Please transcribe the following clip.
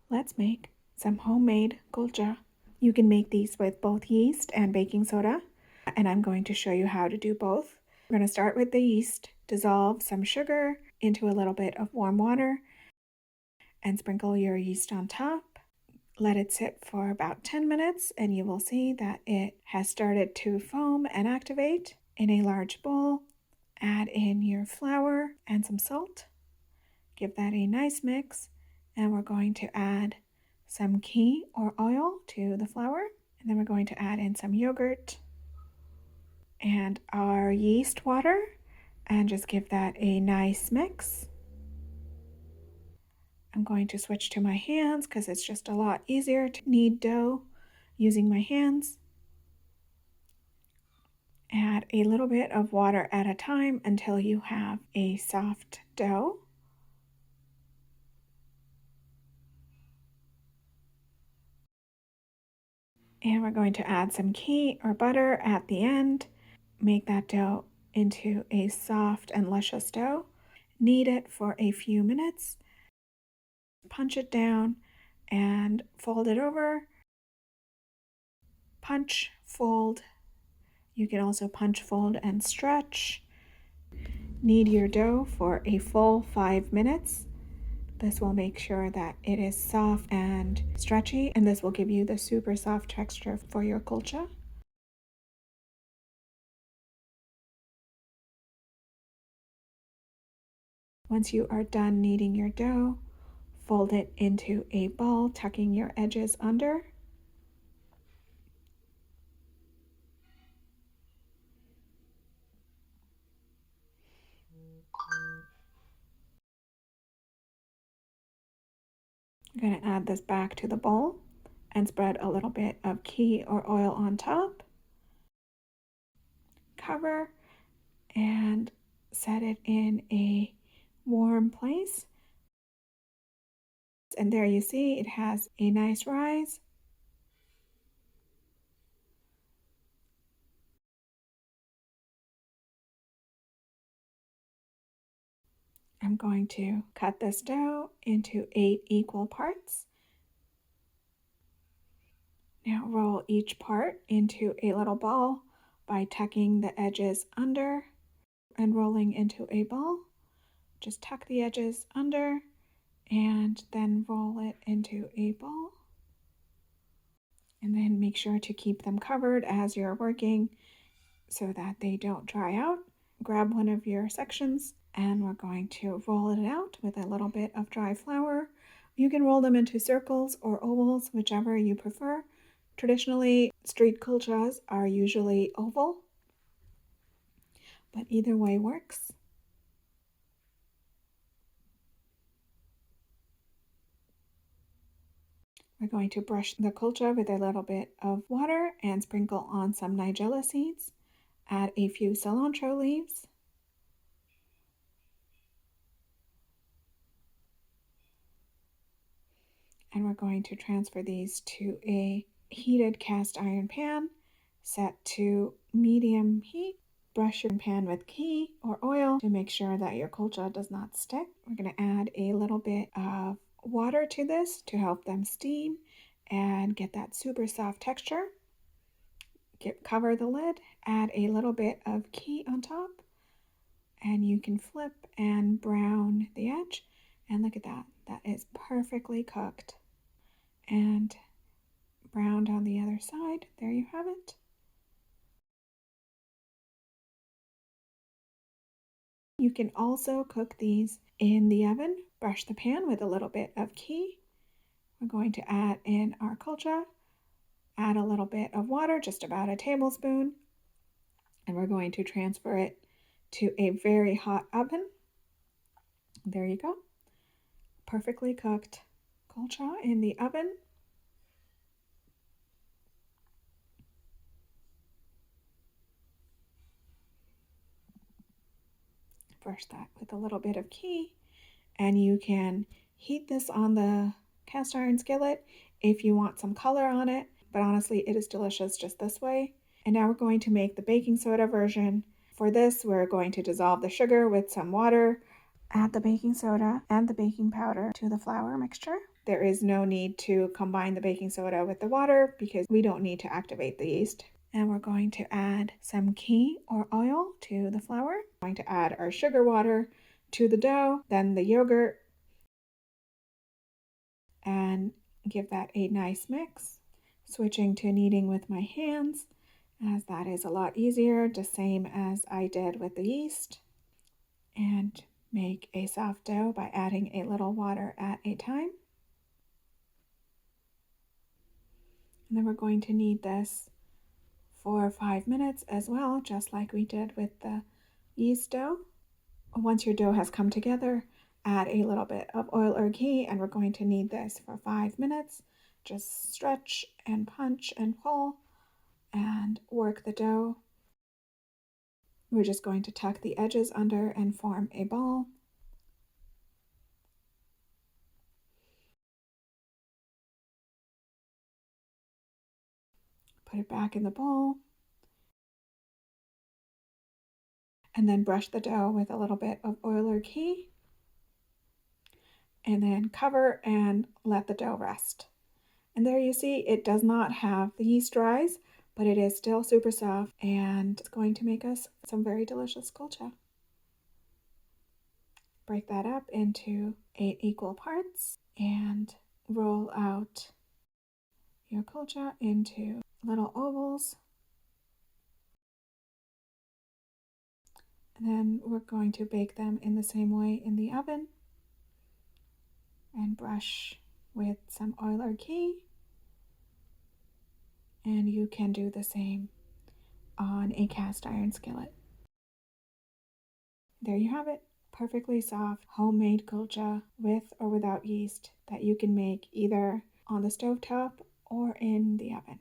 Let's make some homemade kulcha. You can make these with both yeast and baking soda, and I'm going to show you how to do both. We're going to start with the yeast. Dissolve some sugar into a little bit of warm water and sprinkle your yeast on top. Let it sit for about 10 minutes and you will see that it has started to foam and activate. In a large bowl, add in your flour and some salt. Give that a nice mix, and we're going to add some ghee or oil to the flour, and then we're going to add in some yogurt and our yeast water and just give that a nice mix. I'm going to switch to my hands because it's just a lot easier to knead dough using my hands. Add a little bit of water at a time until you have a soft dough. And we're going to add some ghee or butter at the end. Make that dough into a soft and luscious dough. Knead it for a few minutes. Punch it down and fold it over. Punch, fold. You can also punch, fold, and stretch. Knead your dough for a full 5 minutes. This will make sure that it is soft and stretchy, and this will give you the super soft texture for your kulcha. Once you are done kneading your dough, fold it into a ball, tucking your edges under. You're going to add this back to the bowl and spread a little bit of ghee or oil on top. Cover and set it in a warm place. And there you see it has a nice rise. I'm going to cut this dough into 8 equal parts. Now roll each part into a little ball by tucking the edges under and rolling into a ball. Just tuck the edges under and then roll it into a ball. And then make sure to keep them covered as you're working so that they don't dry out. Grab one of your sections and we're going to roll it out with a little bit of dry flour. You can roll them into circles or ovals, whichever you prefer. Traditionally, street kulchas are usually oval, but either way works. We're going to brush the kulcha with a little bit of water and sprinkle on some nigella seeds. Add a few cilantro leaves. And we're going to transfer these to a heated cast iron pan set to medium heat. Brush your pan with ghee or oil to make sure that your kulcha does not stick. We're going to add a little bit of water to this to help them steam and get that super soft texture. Cover the lid, add a little bit of ghee on top, and you can flip and brown the edge. And look at that, that is perfectly cooked and browned on the other side. There you have it. You can also cook these in the oven. Brush the pan with a little bit of ghee. We're going to add in our kulcha. Add a little bit of water, just about a tablespoon, and we're going to transfer it to a very hot oven. There you go. Perfectly cooked kulcha in the oven. Brush that with a little bit of ghee, and you can heat this on the cast iron skillet if you want some color on it, but honestly it is delicious just this way. And now we're going to make the baking soda version. For this, we're going to dissolve the sugar with some water, add the baking soda and the baking powder to the flour mixture. There is no need to combine the baking soda with the water because we don't need to activate the yeast. And we're going to add some ghee or oil to the flour. We're going to add our sugar water to the dough, then the yogurt, and give that a nice mix. Switching to kneading with my hands, as that is a lot easier, the same as I did with the yeast. And make a soft dough by adding a little water at a time. And then we're going to knead this for 5 minutes as well, just like we did with the yeast dough. Once your dough has come together, add a little bit of oil or ghee, and we're going to knead this for 5 minutes. Just stretch and punch and pull and work the dough. We're just going to tuck the edges under and form a ball. Put it back in the bowl. And then brush the dough with a little bit of oil or ghee. And then cover and let the dough rest. And there you see, it does not have the yeast rise, but it is still super soft, and it's going to make us some very delicious kulcha. Break that up into 8 equal parts and roll out your kulcha into little ovals. And then we're going to bake them in the same way in the oven and brush with some oil or ghee. And you can do the same on a cast iron skillet. There you have it. Perfectly soft homemade kulcha with or without yeast that you can make either on the stovetop or in the oven.